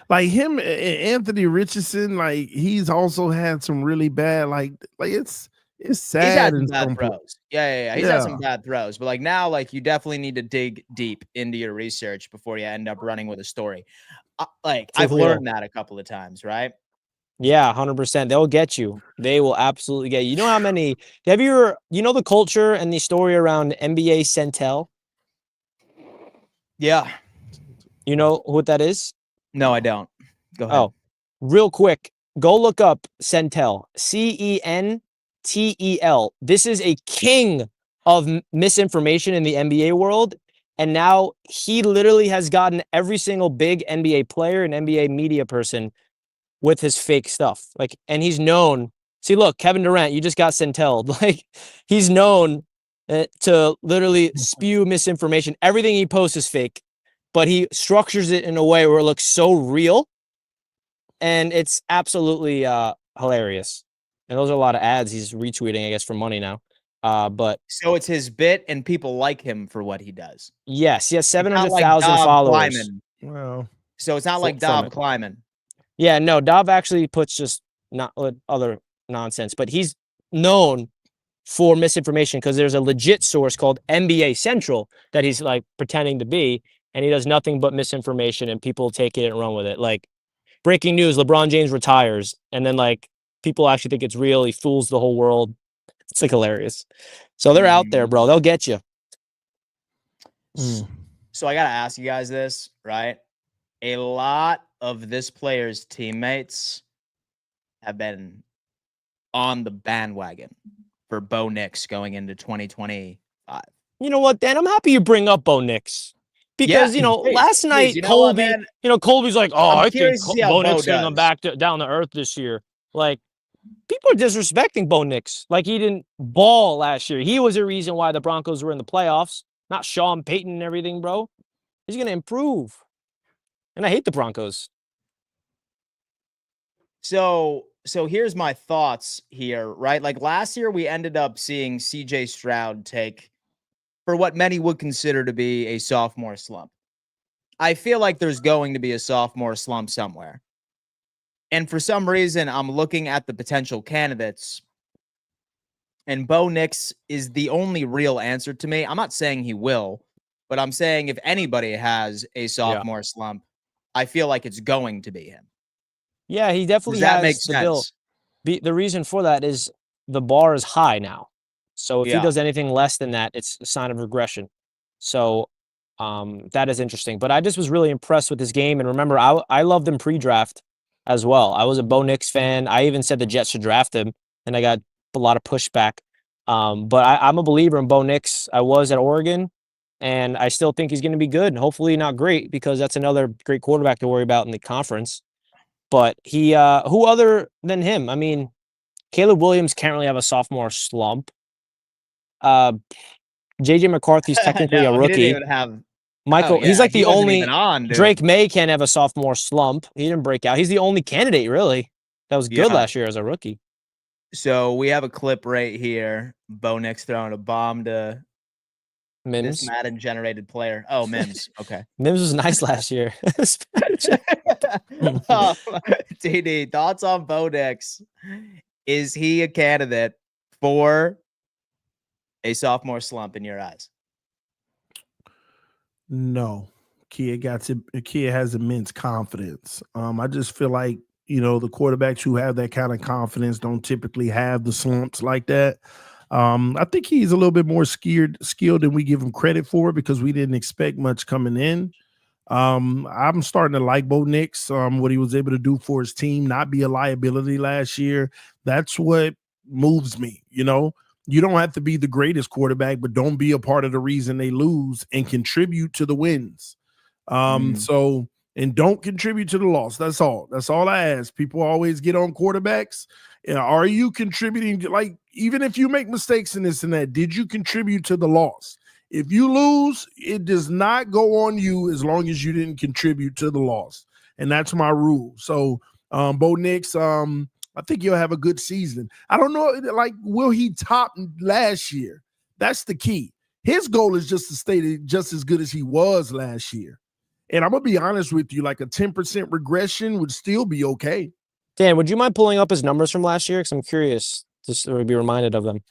Like him, Anthony Richardson. Like he's also had some really bad. Like it's It's He's had sad some in bad some throws. Yeah. He's had some bad throws, but like now, like you definitely need to dig deep into your research before you end up running with a story. I've learned that a couple of times, right? Yeah, 100%. They'll get you. They will absolutely get you. You know how many? Have you ever? You know the culture and the story around NBA Centel? Yeah. You know what that is? No, I don't. Go ahead. Oh, real quick, go look up Centel. Centel. This is a king of misinformation in the NBA world. And now he literally has gotten every single big NBA player and NBA media person with his fake stuff. Like, and he's known. See, look, Kevin Durant, you just got Centelled. Like, he's known to literally spew misinformation. Everything he posts is fake, but he structures it in a way where it looks so real. And it's absolutely hilarious. And those are a lot of ads he's retweeting, I guess, for money now. But so it's his bit, and people like him for what he does. yes, he has It's not 700,000 Dob followers. Kleiman. Well, So it's not like Dob Kleiman. Yeah, no, Dob actually puts just not other nonsense, but he's known for misinformation because there's a legit source called NBA Central that he's like pretending to be, and he does nothing but misinformation, and people take it and run with it. Like, breaking news: LeBron James retires, and then like people actually think it's real. He fools the whole world. It's like hilarious. So they're out there, bro. They'll get you. So I gotta ask you guys this, right? A lot of this player's teammates have been on the bandwagon for Bo Nix going into 2025. You know what, Dan? I'm happy you bring up Bo Nix. Because, last night, Colby, Colby's like, I think Bo Nix is going to come back down to earth this year. Like, people are disrespecting Bo Nix. Like, he didn't ball last year. He was a reason why the Broncos were in the playoffs, not Sean Payton and everything, bro. He's going to improve. And I hate the Broncos. So here's my thoughts here, right? Like last year, we ended up seeing CJ Stroud take for what many would consider to be a sophomore slump. I feel like there's going to be a sophomore slump somewhere. And for some reason, I'm looking at the potential candidates, and Bo Nix is the only real answer to me. I'm not saying he will, but I'm saying if anybody has a sophomore slump, I feel like it's going to be him. Yeah, he definitely has the sense? The reason for that is the bar is high now. So if he does anything less than that, it's a sign of regression. So that is interesting. But I just was really impressed with his game. And remember, I loved him pre-draft as well. I was a Bo Nix fan. I even said the Jets should draft him, and I got a lot of pushback. But I'm a believer in Bo Nix. I was at Oregon, and I still think he's going to be good. Hopefully not great, because that's another great quarterback to worry about in the conference. But he, who other than him? I mean, Caleb Williams can't really have a sophomore slump. JJ McCarthy's technically a rookie. He didn't even have Michael, he's like the only. On, Drake May can't have a sophomore slump. He didn't break out. He's the only candidate, really, that was good last year as a rookie. So we have a clip right here. Bo Nix throwing a bomb to Mims. This Madden-generated player. Oh, Mims. Okay. Mims was nice last year. TD, thoughts on Bo Nix? Is he a candidate for a sophomore slump in your eyes? No. Kid has immense confidence. I just feel like, the quarterbacks who have that kind of confidence don't typically have the slumps like that. I think he's a little bit more skilled than we give him credit for, because we didn't expect much coming in. I'm starting to like Bo Nix, what he was able to do for his team, not be a liability last year. That's what moves me. You don't have to be the greatest quarterback, but don't be a part of the reason they lose, and contribute to the wins. And don't contribute to the loss. That's all I ask. People always get on quarterbacks. Are you contributing? Like, even if you make mistakes in this and that, did you contribute to the loss? If you lose, it does not go on you as long as you didn't contribute to the loss. And that's my rule. So, Bo Nix, I think he'll have a good season. I don't know, like, will he top last year? That's the key. His goal is just to stay just as good as he was last year. And I'm going to be honest with you, like a 10% regression would still be okay. Dan, would you mind pulling up his numbers from last year? Because I'm curious just to be reminded of them.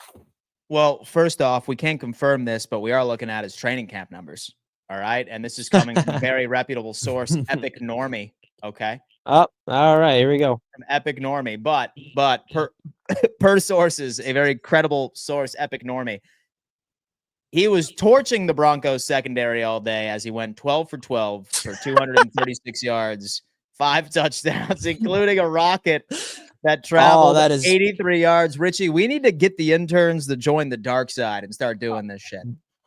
Well, first off, we can't confirm this, but we are looking at his training camp numbers. All right. And this is coming from a very reputable source, Epic Normie. Okay. Oh, all right. Here we go. From Epic Normie. But per sources, a very credible source, Epic Normie. He was torching the Broncos secondary all day as he went 12 for 12 for 236 yards, 5 touchdowns, including a rocket that traveled 83 yards. Richie, we need to get the interns to join the dark side and start doing this shit.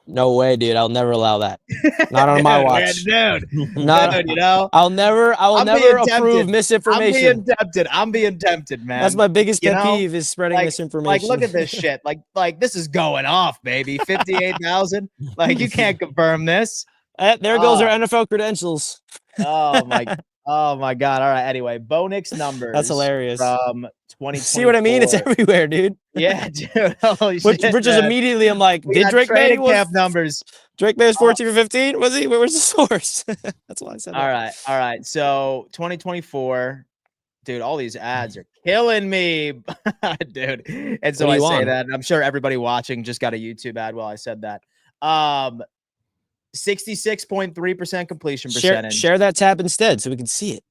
No way, dude. I'll never allow that. Not on my watch. Dude, you know, I will never approve misinformation. I'm being tempted, man. That's my biggest pet peeve is spreading misinformation. Like, look at this shit. Like this is going off, baby. 58,000. Like, you can't confirm this. There goes our NFL credentials. Oh my God. All right. Anyway, Bo Nix numbers. That's hilarious. From 2024. See what I mean? It's everywhere, dude. Yeah, dude. Holy shit. Which is immediately, I'm like, did Drake May camp numbers? Drake May was 14 for 15? Was he? Where's the source? That's why I said that. All right. So 2024, dude, all these ads are killing me, dude. And so I say that, and I'm sure everybody watching just got a YouTube ad while I said that. 66.3% completion percentage. Share that tab instead so we can see it.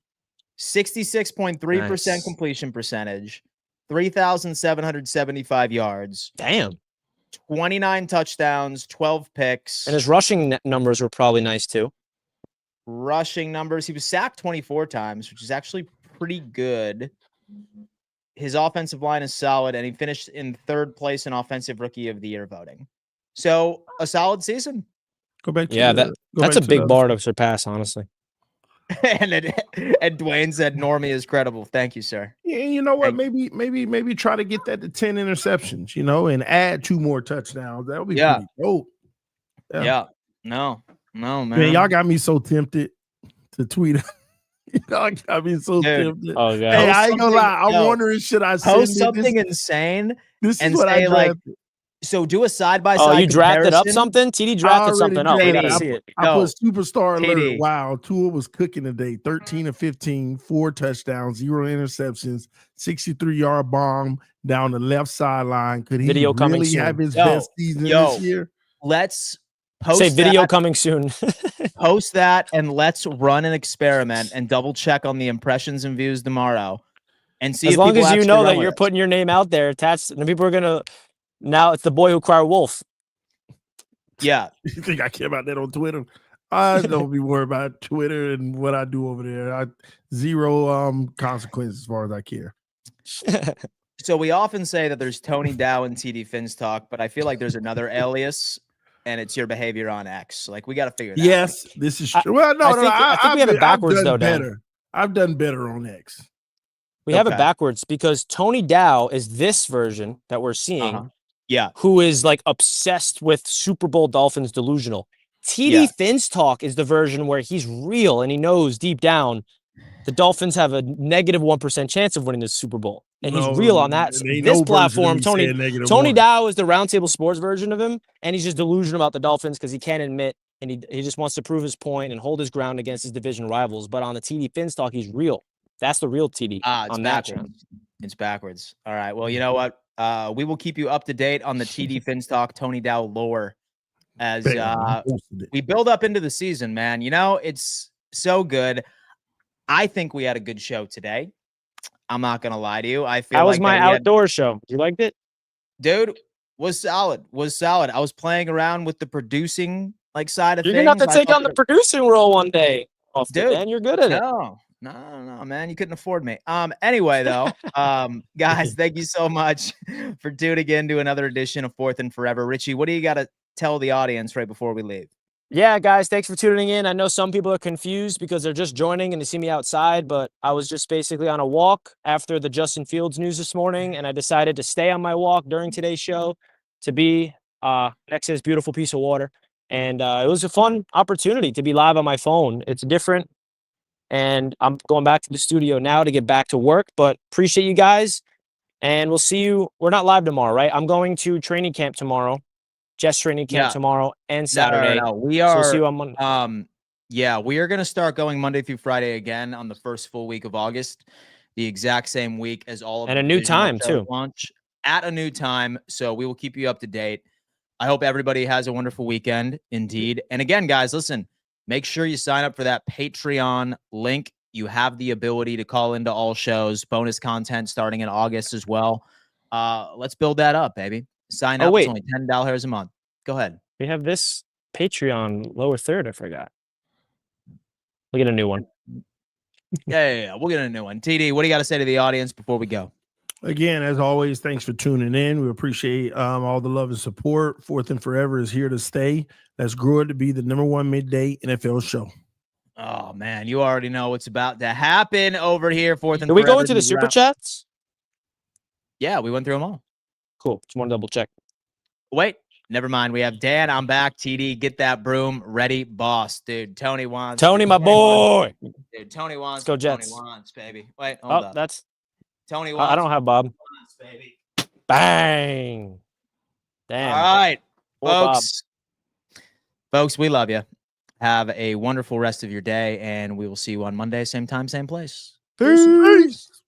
66.3% completion percentage. 3,775 yards. Damn. 29 touchdowns, 12 picks. And his rushing numbers were probably nice too. Rushing numbers. He was sacked 24 times, which is actually pretty good. His offensive line is solid, and he finished in 3rd place in Offensive Rookie of the Year voting. So a solid season. Go back. That's a big bar to surpass, honestly. and Dwayne said Normie is credible. Thank you, sir. Yeah, you know what? Maybe try to get that to 10 interceptions, and add 2 more touchdowns. That would be pretty dope. Yeah. No, man. Y'all got me so tempted to tweet. Y'all got me so tempted. Oh, God. Hey, I ain't gonna lie. I'm wondering, should I post something insane? This is what I drafted. So do a side-by-side. Oh, you drafted up something? TD drafted something up. We gotta see it. I put superstar alert. Wow, Tua was cooking today. 13 of 15, 4 touchdowns, 0 interceptions, 63-yard bomb down the left sideline. Could he really have his best season this year? Let's post Say video coming soon. Post that and let's run an experiment and double check on the impressions and views tomorrow and see. As long as you know that you're putting your name out there attached, and people are gonna. Now it's the boy who cried wolf. Yeah. You think I care about that on Twitter? I don't be worried about Twitter and what I do over there. Zero consequences as far as I care. So we often say that there's Tony Dow and TD Finstock, but I feel like there's another alias, and it's your behavior on X. Like, we got to figure that out. Yes, this is true. Well, I think we have it backwards, though, Dan. I've done better on X. We have it backwards because Tony Dow is this version that we're seeing. Yeah. Who is like obsessed with Super Bowl Dolphins delusional. TD Finstock is the version where he's real and he knows deep down the Dolphins have a negative 1% chance of winning the Super Bowl. And he's real on that. This platform, Tony Dow is the Roundtable Sports version of him, and he's just delusional about the Dolphins because he can't admit, and he just wants to prove his point and hold his ground against his division rivals. But on the TD Finstock, he's real. That's the real TD. On that one. It's backwards. All right. Well, you know what? We will keep you up to date on the TD Finstock, Tony Dow lore as we build up into the season, man. It's so good. I think we had a good show today. I'm not going to lie to you. I feel that was my outdoor show. You liked it? Dude, was solid. I was playing around with the producing side of things. You're going to have to take on the producing role one day. Dude, man, you're good at it. No, man, you couldn't afford me. Anyway, though, guys, thank you so much for tuning in to another edition of Fourth and Forever. Richie, what do you got to tell the audience right before we leave? Yeah, guys, thanks for tuning in. I know some people are confused because they're just joining and they see me outside, but I was just basically on a walk after the Justin Fields news this morning, and I decided to stay on my walk during today's show to be next to this beautiful piece of water. And it was a fun opportunity to be live on my phone. It's different. And I'm going back to the studio now to get back to work, but appreciate you guys. And we'll see you. We're not live tomorrow, right? I'm going to training camp tomorrow, Jets training camp tomorrow and Saturday. No. We are, so we'll see you on Monday. We are going to start going Monday through Friday again on the first full week of August, the exact same week as all of and a new time too. Launch. at a new time. So we will keep you up to date. I hope everybody has a wonderful weekend indeed. And again, guys, listen, make sure you sign up for that Patreon link. You have the ability to call into all shows, bonus content starting in August as well. Let's build that up, baby. Sign up. wait. It's only $10 a month. Go ahead. We have this Patreon lower third. I forgot. We'll get a new one. Yeah. We'll get a new one. TD, what do you got to say to the audience before we go? Again, as always, thanks for tuning in. We appreciate all the love and support. Fourth and Forever is here to stay. Let's grow it to be the #1 midday NFL show. Oh, man, you already know what's about to happen over here. Fourth and Did we go Forever into the super chats? Yeah, we went through them all. Cool. Just want to double check. Wait, never mind. We have Dan. I'm back. TD, get that broom ready, boss. Dude, Tony wants. Tony, my boy. Dude, Tony wants. Let's go Jets. Tony wants, baby. Wait, hold up. That's. Tony wants. I don't have Bob. Wants, baby. Bang. Damn. All right, Poor Bob. folks, we love you. Have a wonderful rest of your day, and we will see you on Monday, same time, same place. Peace.